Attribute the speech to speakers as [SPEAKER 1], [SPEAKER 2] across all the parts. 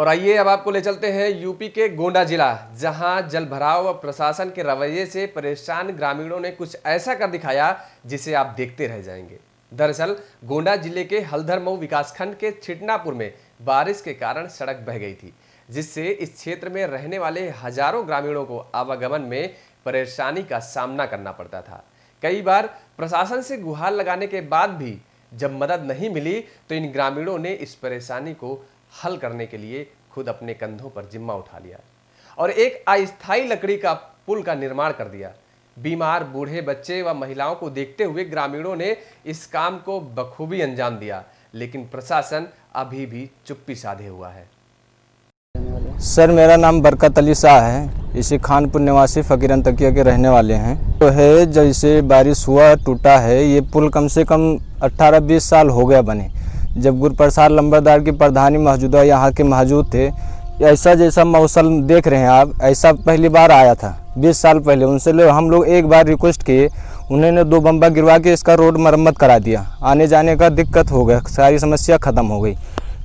[SPEAKER 1] और आइए अब आपको ले चलते हैं यूपी के गोंडा जिला, जहां जल भराव व प्रशासन के रवैये से परेशान ग्रामीणों ने कुछ ऐसा कर दिखाया जिसे आप देखते रह जाएंगे। दरअसल गोंडा जिले के हल्धर मऊ विकासखंड के छिटनापुर में बारिश के कारण सड़क बह गई थी, जिससे इस क्षेत्र में रहने वाले हजारों ग्रामीणों को आवागमन में परेशानी का सामना करना पड़ता था। कई बार प्रशासन से गुहार लगाने के बाद भी जब मदद नहीं मिली तो इन ग्रामीणों ने इस परेशानी को हल करने के लिए खुद अपने कंधों पर जिम्मा उठा लिया और एक अस्थायी लकड़ी का पुल का निर्माण कर दिया। बीमार, बूढ़े, बच्चे व महिलाओं को देखते हुए ग्रामीणों ने इस काम को बखूबी अंजाम दिया, लेकिन प्रशासन अभी भी चुप्पी साधे हुआ है।
[SPEAKER 2] सर, मेरा नाम बरकत अली शाह है। इसी खानपुर निवासी फकीरन तकिया के रहने वाले हैं। तो है जैसे बारिश हुआ टूटा है ये पुल, कम से कम 18-20 साल हो गया बने। जब गुरुप्रसाद लंबरदार की प्रधानी मौजूदा यहाँ के मौजूद थे, ऐसा जैसा मौसम देख रहे हैं आप, ऐसा पहली बार आया था 20 साल पहले। उनसे हम लोग एक बार रिक्वेस्ट किए, उन्होंने 2 बम्बा गिरवा के इसका रोड मरम्मत करा दिया। आने जाने का दिक्कत हो गया, सारी समस्या ख़त्म हो गई।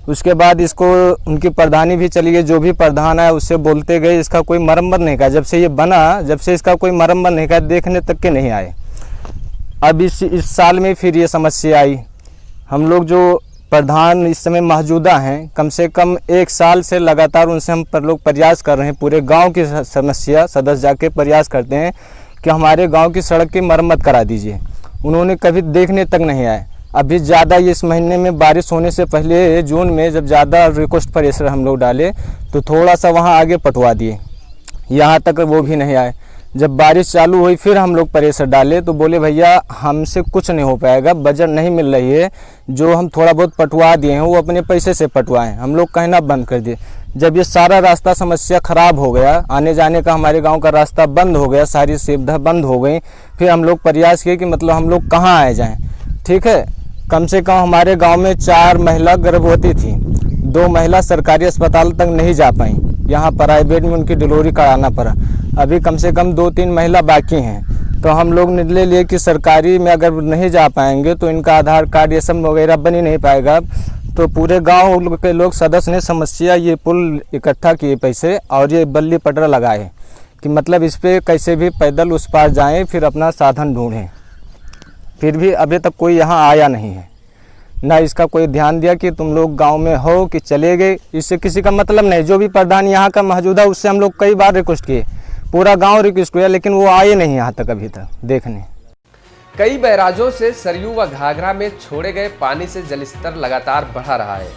[SPEAKER 2] उसके बाद इसको उनकी प्रधानी भी चली गई, जो भी प्रधान है उससे बोलते गए, इसका कोई मरम्मत नहीं किया। जब से ये बना, जब से इसका कोई मरम्मत नहीं किया, देखने तक के नहीं आए। अब इस साल में फिर ये समस्या आई। हम लोग जो प्रधान इस समय मौजूदा हैं, कम से कम 1 साल से लगातार उनसे हम लोग प्रयास कर रहे हैं। पूरे गांव की समस्या सदस्य जाके प्रयास करते हैं कि हमारे गांव की सड़क की मरम्मत करा दीजिए। उन्होंने कभी देखने तक नहीं आए। अभी ज़्यादा इस महीने में बारिश होने से पहले जून में जब ज़्यादा रिक्वेस्ट प्रेशर हम लोग डाले तो थोड़ा सा वहाँ आगे पटवा दिए, यहाँ तक वो भी नहीं आए। जब बारिश चालू हुई फिर हम लोग प्रेशर डाले तो बोले भैया हमसे कुछ नहीं हो पाएगा, बजट नहीं मिल रही है, जो हम थोड़ा बहुत पटवा दिए हैं वो अपने पैसे से पटवाएं। हम लोग कहना बंद कर दिए। जब ये सारा रास्ता समस्या ख़राब हो गया, आने जाने का हमारे गांव का रास्ता बंद हो गया, सारी सुविधा बंद हो गई, फिर हम लोग प्रयास किए कि मतलब हम लोग कहाँ आए जाएँ। ठीक है, कम से कम हमारे गाँव में 4 महिला गर्भवती थी, 2 महिला सरकारी अस्पताल तक नहीं जा पाई, यहाँ प्राइवेट में उनकी डिलीवरी कराना पड़ा। अभी कम से कम 2-3 महिला बाकी हैं। तो हम लोग निर्णय लिए कि सरकारी में अगर नहीं जा पाएंगे तो इनका आधार कार्ड ये सब वगैरह बन ही नहीं पाएगा। तो पूरे गांव के लोग सदस्य ने समस्या ये पुल इकट्ठा किए पैसे और ये बल्ली पटरा लगाए कि मतलब इस पर कैसे भी पैदल उस पार जाएँ, फिर अपना साधन ढूँढें। फिर भी अभी तक कोई यहाँ आया नहीं है, ना इसका कोई ध्यान दिया कि तुम लोग गांव में हो कि चले गए, इससे किसी का मतलब नहीं। जो भी प्रधान यहाँ का मौजूदा उससे हम लोग कई बार रिक्वेस्ट किए, पूरा गांव रिक्वेस्ट किया, लेकिन वो आए नहीं यहाँ तक अभी तक देखने।
[SPEAKER 1] कई बैराजों से सरयू व घाघरा में छोड़े गए पानी से जलस्तर लगातार बढ़ा रहा है।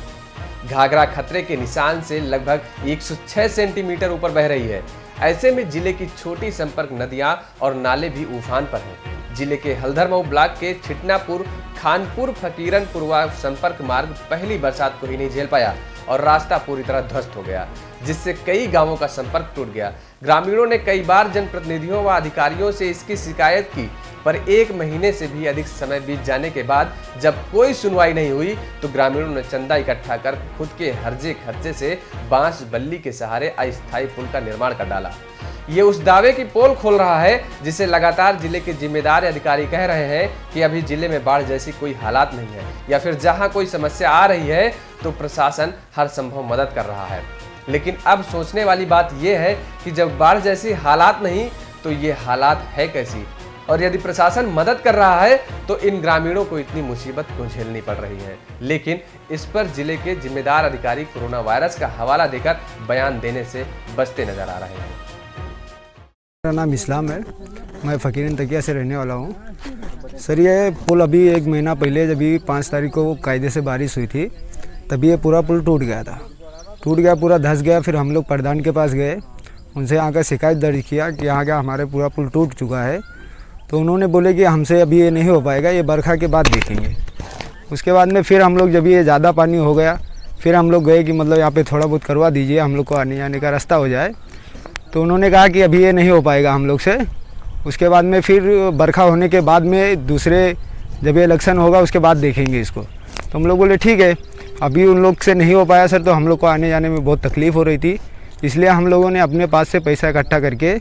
[SPEAKER 1] घाघरा खतरे के निशान से लगभग 106 सेंटीमीटर ऊपर बह रही है। ऐसे में जिले की छोटी संपर्क नदियां और नाले भी उफान पर हैं। जिले के हल्धर मऊ ब्लॉक के छिटनापुर खानपुर फकीरनपुर संपर्क मार्ग पहली बरसात को ही नहीं झेल पाया और रास्ता पूरी तरह ध्वस्त हो गया, जिससे कई गांवों का संपर्क टूट गया। ग्रामीणों ने कई बार जनप्रतिनिधियों व अधिकारियों से इसकी शिकायत की, पर 1 महीने से भी अधिक समय बीत जाने के बाद जब कोई सुनवाई नहीं हुई तो ग्रामीणों ने चंदा इकट्ठा कर खुद के हर्जे खर्चे से बांस बल्ली के सहारे अस्थायी पुल का निर्माण कर डाला। ये उस दावे की पोल खोल रहा है जिसे लगातार जिले के जिम्मेदार अधिकारी कह रहे हैं कि अभी जिले में बाढ़ जैसी कोई हालात नहीं है, या फिर जहां कोई समस्या आ रही है तो प्रशासन हर संभव मदद कर रहा है। लेकिन अब सोचने वाली बात यह है कि जब बाढ़ जैसी हालात नहीं तो ये हालात है कैसी, और यदि प्रशासन मदद कर रहा है तो इन ग्रामीणों को इतनी मुसीबत क्यों झेलनी पड़ रही है। लेकिन इस पर जिले के जिम्मेदार अधिकारी कोरोना वायरस का हवाला देकर बयान देने से बचते नजर आ रहे हैं।
[SPEAKER 3] मेरा नाम इस्लाम है, मैं फकीरन तकिया से रहने वाला हूँ। सर, ये पुल अभी 1 महीना पहले जब 5 तारीख को कायदे से बारिश हुई थी तभी ये पूरा पुल टूट गया था, टूट गया, पूरा धंस गया। फिर हम लोग प्रधान के पास गए, उनसे यहाँ का शिकायत दर्ज किया कि यहाँ का हमारे पूरा पुल टूट चुका है। तो उन्होंने बोले कि हमसे अभी ये नहीं हो पाएगा, ये बरखा के बाद देखेंगे। उसके बाद में फिर हम लोग जब ये ज़्यादा पानी हो गया फिर हम लोग गए कि मतलब यहाँ पे थोड़ा बहुत करवा दीजिए, हम लोग को आने जाने का रास्ता हो जाए। तो उन्होंने कहा कि अभी ये नहीं हो पाएगा हम लोग से। उसके बाद में फिर बरखा होने के बाद में दूसरे जब ये इलेक्शन होगा उसके बाद देखेंगे इसको। तो हम लोग बोले ठीक है, अभी उन लोग से नहीं हो पाया सर, तो हम लोग को आने जाने में बहुत तकलीफ़ हो रही थी, इसलिए हम लोगों ने अपने पास से पैसा इकट्ठा करके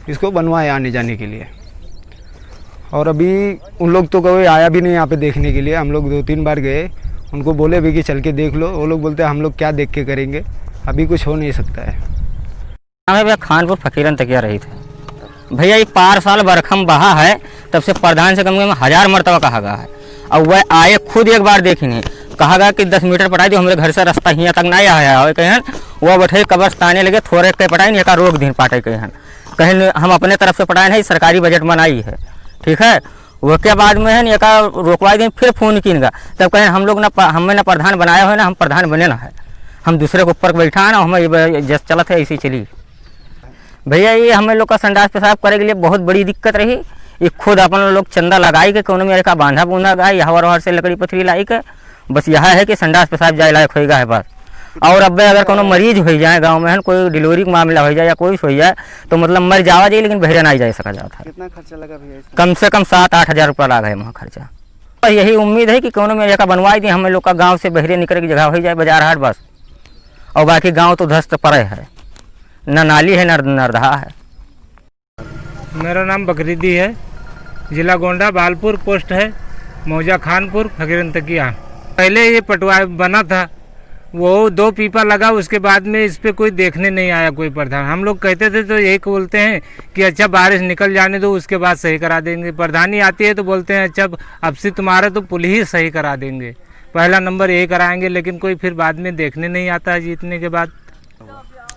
[SPEAKER 3] इसको बनवाया आने जाने के लिए। और अभी उन लोग तो कोई आया भी नहीं यहाँ पे देखने के लिए। हम लोग 2-3 बार गए, उनको बोले भी कि चल के देख लो। वो लोग बोलते हैं हम लोग क्या देख के करेंगे, अभी कुछ हो नहीं सकता है।
[SPEAKER 4] हमें भैया खानपुर फकीरन तकिया रही थे भैया। ये 5 साल बरखम बहा है, तब से प्रधान से कम से कम 1000 मरतबा कहा गया है। अब वह आए खुद एक बार देखी नहीं, कहा गया कि 10 मीटर पटाई दो, हमारे घर से रास्ता यहाँ तक नहीं आया है। कहन वह बैठे कब्रस्ताने लगे, थोड़े के पटाई नहीं, रोक दिन पाटे कहीं हम अपने तरफ से पटाए नहीं, सरकारी बजट बनाई है, ठीक है। वो के बाद में है एक रोकवाई दिन फिर फोन किन गा, तब कहें हम लोग ना हमें ना प्रधान बनाया हो ना, हम प्रधान बने ना है, हम दूसरे के ऊपर बैठा है ना, हमें जैसे चलत है ऐसी चली। भैया ये हमें लोग का संडास पेशाब करे के लिए बहुत बड़ी दिक्कत रही। ये खुद अपन लोग चंदा लगाई के कोनो में का बांधा बूंधा गाय हवर हवर से लकड़ी पथरी लाई के, बस यह है कि संडास पेशाब जाए लायक होगा है बस। और अब अगर कोनो मरीज हो जाए गांव में, कोई डिलीवरी का मामला हो जाए या कोई हो जाए तो मतलब मर जावा जाए, लेकिन बहरे नहीं जा सका जाता।
[SPEAKER 5] कितना खर्चा लगा भैया?
[SPEAKER 4] कम से कम 7-8 हज़ार रुपया लगा है वहाँ खर्चा। यही उम्मीद है कि कोनो में जगह बनवाई दी, हमें लोग का गाँव से बहरे निकल की जगह हो जाए, बाजार हाट बस। और बाकी गाँव तो ध्वस्त पड़े है, न नाली है न नरदहा है।
[SPEAKER 6] मेरा नाम बकरीदी है, जिला गोंडा, बालपुर पोस्ट है मौजा खानपुर फकीरन तकिया। पहले ये पटवा बना था, वो 2 पीपा लगा, उसके बाद में इस पे कोई देखने नहीं आया कोई प्रधान। हम लोग कहते थे तो यही बोलते हैं कि अच्छा बारिश निकल जाने दो, उसके बाद सही करा देंगे। प्रधानी आती है तो बोलते हैं अच्छा अब से तुम्हारा तो पुल ही सही करा देंगे, पहला नंबर यही कराएंगे, लेकिन कोई फिर बाद में देखने नहीं आता है जीतने के बाद।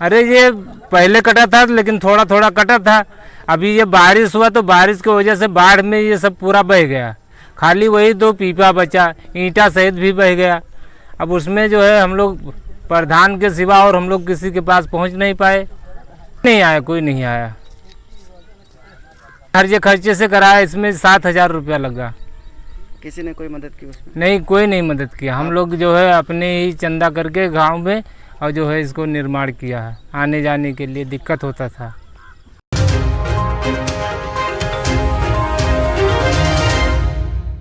[SPEAKER 6] अरे ये पहले कटा था लेकिन थोड़ा थोड़ा कटा था, अभी ये बारिश हुआ तो बारिश की वजह से बाढ़ में ये सब पूरा बह गया, खाली वही 2 पीपा बचा, ईंटा सहित भी बह गया। अब उसमें जो है हम लोग प्रधान के सिवा और हम लोग किसी के पास पहुंच नहीं पाए, नहीं आया, कोई नहीं आया। खर्चे खर्चे से कराया, इसमें 7,000 रुपया लगा।
[SPEAKER 5] किसी ने कोई मदद की उसमें?
[SPEAKER 6] नहीं, कोई नहीं मदद किया। हम लोग जो है अपने ही चंदा करके गांव में और जो है इसको निर्माण किया है, आने जाने के लिए दिक्कत होता था।